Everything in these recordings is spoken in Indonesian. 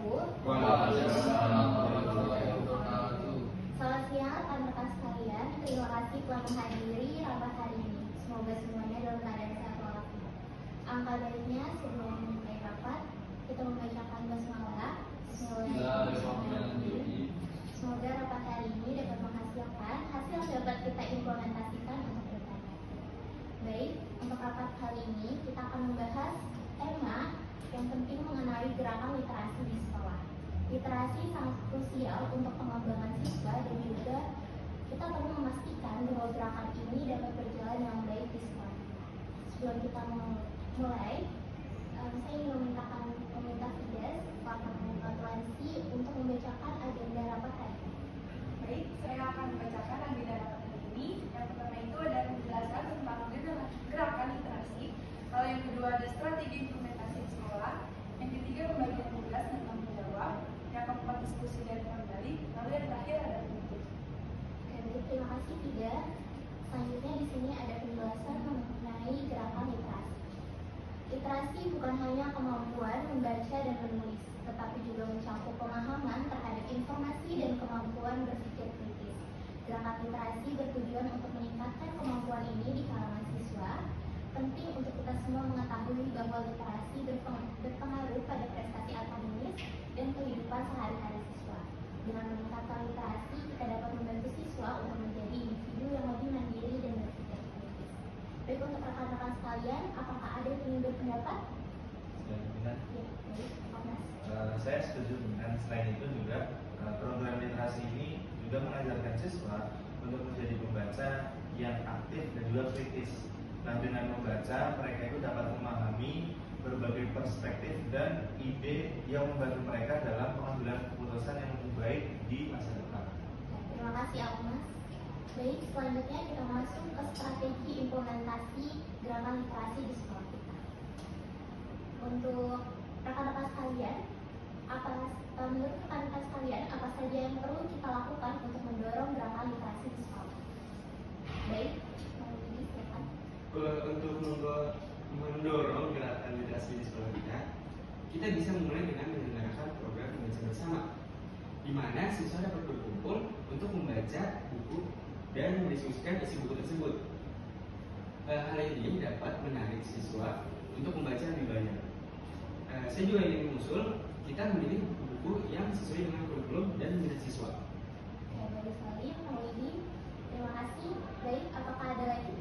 Waalaikumsalam warahmatullahi wabarakatuh. Selamat siang rekan-rekan sekalian. Terima kasih telah menghadiri rapat hari ini. Semoga semuanya dalam keadaan sehat walafiat. Angka baiknya sebelum memulai rapat, kita membacakan basmalah. Bismillahirrahmanirrahim. Semoga rapat hari ini dapat menghasilkan hasil yang dapat kita implementasikan untuk kedepannya. Baik, untuk rapat kali ini kita akan membahas tema yang penting mengenai gerakan literasi di sekolah. Literasi sangat krusial untuk pengembangan siswa dan juga kita perlu memastikan bahwa gerakan ini dapat berjalan yang baik di sekolah. Sebelum kita mulai, saya ingin meminta Fides, Pak Tuansi, untuk membacakan agenda rapat hari ini. Baik, saya akan membacakan agenda rapat hari ini. Yang pertama itu ada penjelasan tentang gerakan literasi. Lalu yang kedua ada strategi implementasi di sekolah. Yang ketiga pembagian tugas dan tanggung jawab. Yang keempat diskusi dan kembali. Lalu yang terakhir ada penutup. Oke, baik, terima kasih Fida. Selanjutnya di sini ada penjelasan mengenai gerakan literasi. Literasi bukan hanya kemampuan membaca dan menulis, tetapi juga mencakup pemahaman terhadap informasi dan kemampuan berpikir kritis. Gerakan literasi bertujuan untuk meningkatkan kemampuan ini di kalangan siswa. Penting untuk kita semua mengetahui bahwa literasi berpengaruh pada prestasi akademis dan kehidupan sehari-hari siswa. Dengan meningkatkan literasi, kita dapat membantu siswa untuk menjadi individu yang lebih mandiri dan berpikir kritis. Baik, untuk rekan-rekan sekalian, apakah ada yang ingin berpendapat? Ya, benar. Ya, baik, Mas. Saya setuju dengan selain itu juga program literasi ini juga mengajarkan siswa untuk menjadi pembaca yang aktif dan juga kritis. Nah, dengan membaca mereka itu dapat memahami berbagai perspektif dan ide yang membantu mereka dalam pengambilan keputusan yang lebih baik di masa depan. Terima kasih, Mas. Baik, selanjutnya kita masuk ke strategi implementasi gerakan literasi di sekolah kita. Untuk rekan-rekan sekalian, menurut rekan-rekan sekalian, apa saja yang perlu kita lakukan untuk mendorong gerakan literasi di sekolah? Baik, silakan. Untuk mendorong gerakan literasi di sekolah kita bisa mulai dengan menyelenggarakan program membaca bersama, di mana siswa dapat berkumpul untuk membaca buku dan mendiskusikan isi buku tersebut. Hal ini dapat menarik siswa untuk membaca lebih banyak. Saya juga ingin mengusul kita memilih buku-buku yang sesuai dengan kurikulum dan minat siswa. Ya, baik sekali, Pak Widi. Terima kasih. Baik, apakah ada lagi?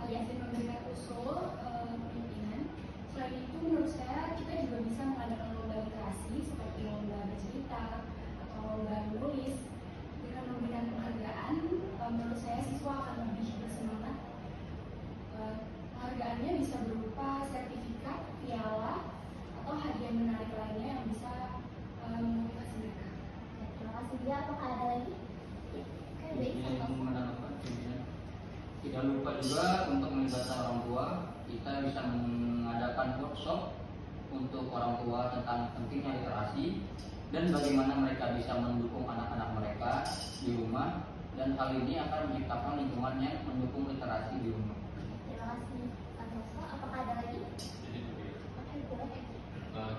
Iya, saya memberikan usul pimpinan. Selain itu, menurut saya kita juga bisa mengadakan lomba literasi seperti lomba bercerita atau lomba menulis. Dengan memberikan penghargaan, menurut saya siswa akan lebih bersemangat. Penghargaannya bisa berupa sertifikat, piala, atau hadiah menarik lainnya yang bisa memotivasi mereka. Ya, terima kasih dia. Apakah ada lagi? Oke, baik. Tidak lupa juga untuk melibatkan orang tua. Kita bisa mengadakan workshop untuk orang tua tentang pentingnya literasi dan bagaimana mereka bisa mendukung anak-anak mereka di rumah, dan hal ini akan menciptakan lingkungan yang mendukung literasi di rumah. Terima kasih, Pak Noso. Apakah ada lagi? Jadi Oke, boleh.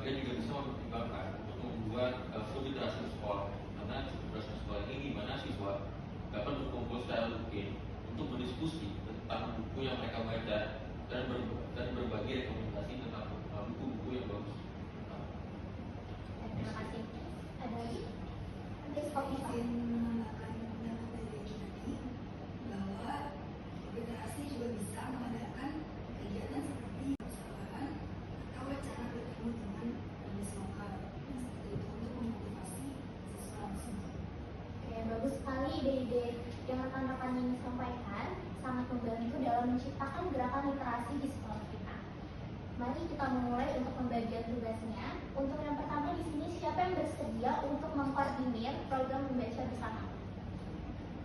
kita juga bisa mempertimbangkan untuk membuat food literasi di sekolah, karena literasi sekolah ini gimana siswa dapat berkumpul secara rutin untuk berdiskusi tentang buku yang mereka baca dan berbagi rekomendasi tentang buku-buku yang bagus. Terima kasih. Ada lagi? Nanti stop Izin menambahkan pendapat dari tadi bahwa literasi juga bisa mengadakan kegiatan seperti persahabatan atau acara bertemu dengan jenis lokal seperti itu untuk memotivasi siswa langsung. Oke, bagus sekali ide-ide yang rekan-rekan ini sampaikan, sangat membantu dalam menciptakan gerakan literasi di sekolah kita. Mari kita memulai untuk pembagian tugasnya. Untuk yang pertama di sini, siapa yang bersedia untuk mengkoordinir program membaca bersama?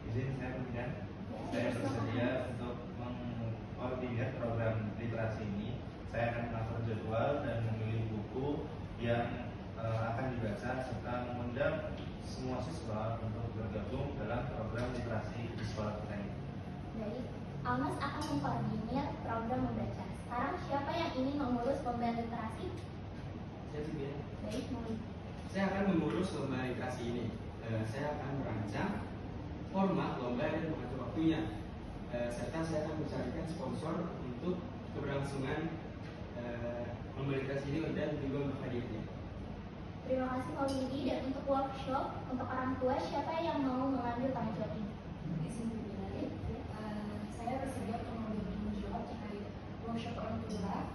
Izin saya pimpinan, saya bersedia untuk mengkoordinir program literasi ini. Saya akan mengatur jadwal dan memilih buku yang akan dibaca serta mengundang semua siswa untuk bergabung dalam program literasi di sekolah kita ini. Baik, Almas akan mengkoordinir program membaca. Sekarang siapa yang ingin mengurus pembelian literasi? Saya juga. Baik, saya akan mengurus lomba literasi ini. Saya akan merancang format lomba dan mengatur waktunya. Serta saya akan mencarikan sponsor untuk keberlangsungan lomba literasi ini dan juga untuk hadiahnya. Terima kasih Pak Widi. Dan untuk workshop untuk orang tua, siapa yang mau mengambil tanggung jawab ini? Izin pimpinan, saya bersedia untuk mengambil tanggung jawab terkait workshop orang tua.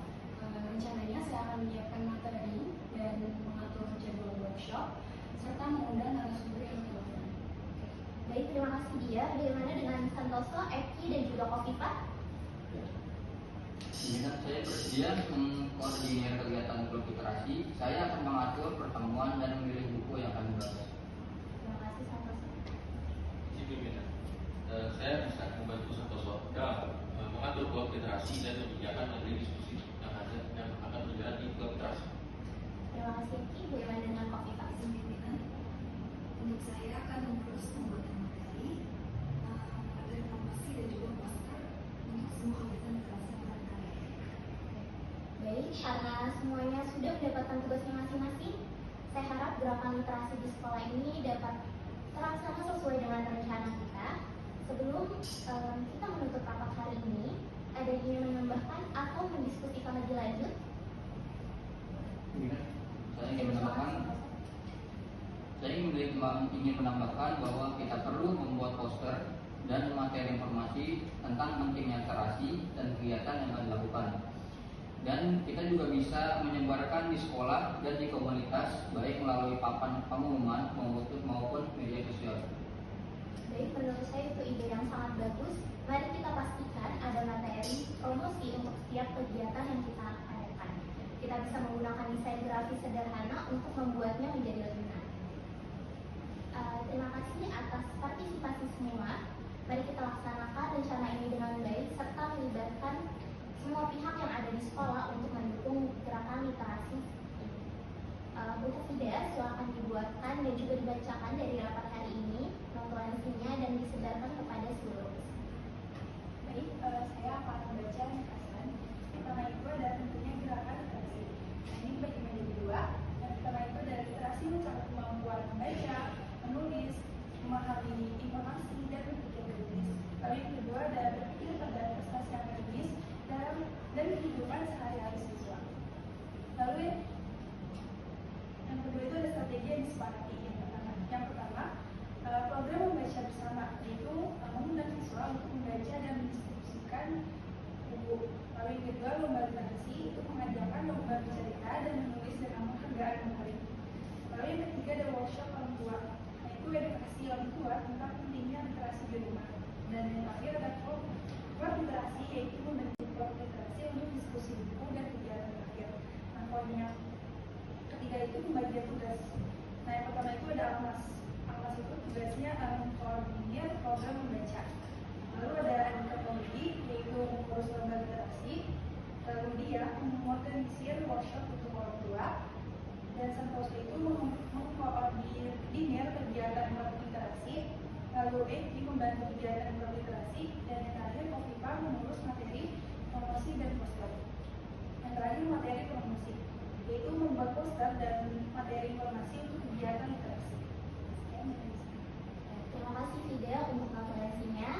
Rencananya saya akan menyiapkan materi dan mengatur jadwal workshop serta mengundang narasumber yang relevan. Baik, terima kasih dia. Bagaimana dengan Santoso, Eki, dan juga Kofifa? Pimpinan, saya bersedia mengkoordinir kegiatan klub literasi. Saya akan mengatur pertemuan dan memilih buku yang akan dibahas. Terima kasih Santoso. Izin pimpinan, saya bisa membantu Santoso dalam mengatur klub literasi dan menyediakan materi diskusi yang akan berjalan di klub literasi. Terima kasih Eki. Bagaimana dengan Kofifa? Izin pimpinan, untuk saya akan mengurus pembuatan materi, materi promosi dan juga poster untuk semua kegiatan literasi yang akan kami. Baik, karena semuanya sudah mendapatkan tugasnya masing-masing, saya harap gerakan literasi di sekolah ini dapat terlaksana sesuai dengan rencana kita. Sebelum kita menutup rapat hari ini, ada yang ingin menambahkan atau mendiskusikan lebih lanjut? Pimpinan, saya ingin menambahkan bahwa kita perlu membuat poster dan materi informasi tentang pentingnya literasi dan kegiatan yang akan dilakukan. Dan kita juga bisa menyebarkan di sekolah dan di komunitas, baik melalui papan pengumuman maupun media sosial. Baik, menurut saya itu ide yang sangat bagus. Mari kita pastikan ada materi promosi untuk setiap kegiatan yang kita adakan. Kita bisa menggunakan desain grafis sederhana untuk membuatnya menjadi lebih menarik. Terima kasih atas partisipasi semua. Mari kita laksanakan rencana ini dengan baik serta melibatkan semua pihak yang ada di sekolah untuk mendukung gerakan literasi ini. Buku tidak silakan dibuatkan dan juga dibacakan dari rapat hari ini, notulensinya dan disebarkan kepada seluruh peserta. Baik, saya akan membaca ringkasan. Pertama itu adalah tentunya gerakan literasi. Nah, ini bagi media kedua. Yang pertama itu adalah literasi mencakup kemampuan membaca, menulis, memahami informasi dan berpikir kritis. Lalu yang kedua adalah berpikir pada prestasi akademis dan kehidupan sehari-hari siswa. Lalu yang kedua itu ada strategi yang disepakati. Yang pertama, program membaca bersama, yaitu mengundang siswa untuk membaca dan mendistribusikan buku. Lalu yang kedua, lomba literasi itu mengajarkan lomba bercerita dan menulis dengan penghargaan menarik. Lalu yang ketiga ada workshop orang tua, yaitu edukasi orang tua tentang pentingnya literasi di rumah. Dan yang terakhir ada klub literasi, yaitu membentuk klub literasi untuk diskusi buku dan kegiatan terakhir. Nah, poin yang ketiga itu pembagian tugas. Nah, yang pertama itu ada Almas. Almas itu tugasnya mengkoordinir program membaca. Lalu ada Anita Polri, yaitu mengurus lomba literasi. Lalu dia mengorganisir workshop untuk orang tua. Dan Santoso itu mengkoordinir kegiatan klub literasi. Lalu Eki membantu kegiatan klub literasi. Dan yang terakhir Kofifa mengurus materi promosi dan poster. Yang terakhir materi promosi, yaitu membuat poster dan materi informasi untuk kegiatan literasi. Terima kasih Fida untuk notulensinya.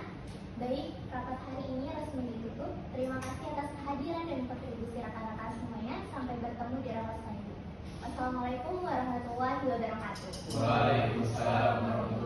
Baik, rapat hari ini resmi ditutup. Terima kasih atas kehadiran dan kontribusi rekan-rekan semuanya. Sampai bertemu di rapat selanjutnya. Wassalamualaikum warahmatullahi wabarakatuh. Waalaikumsalam warahmatullahi wabarakatuh.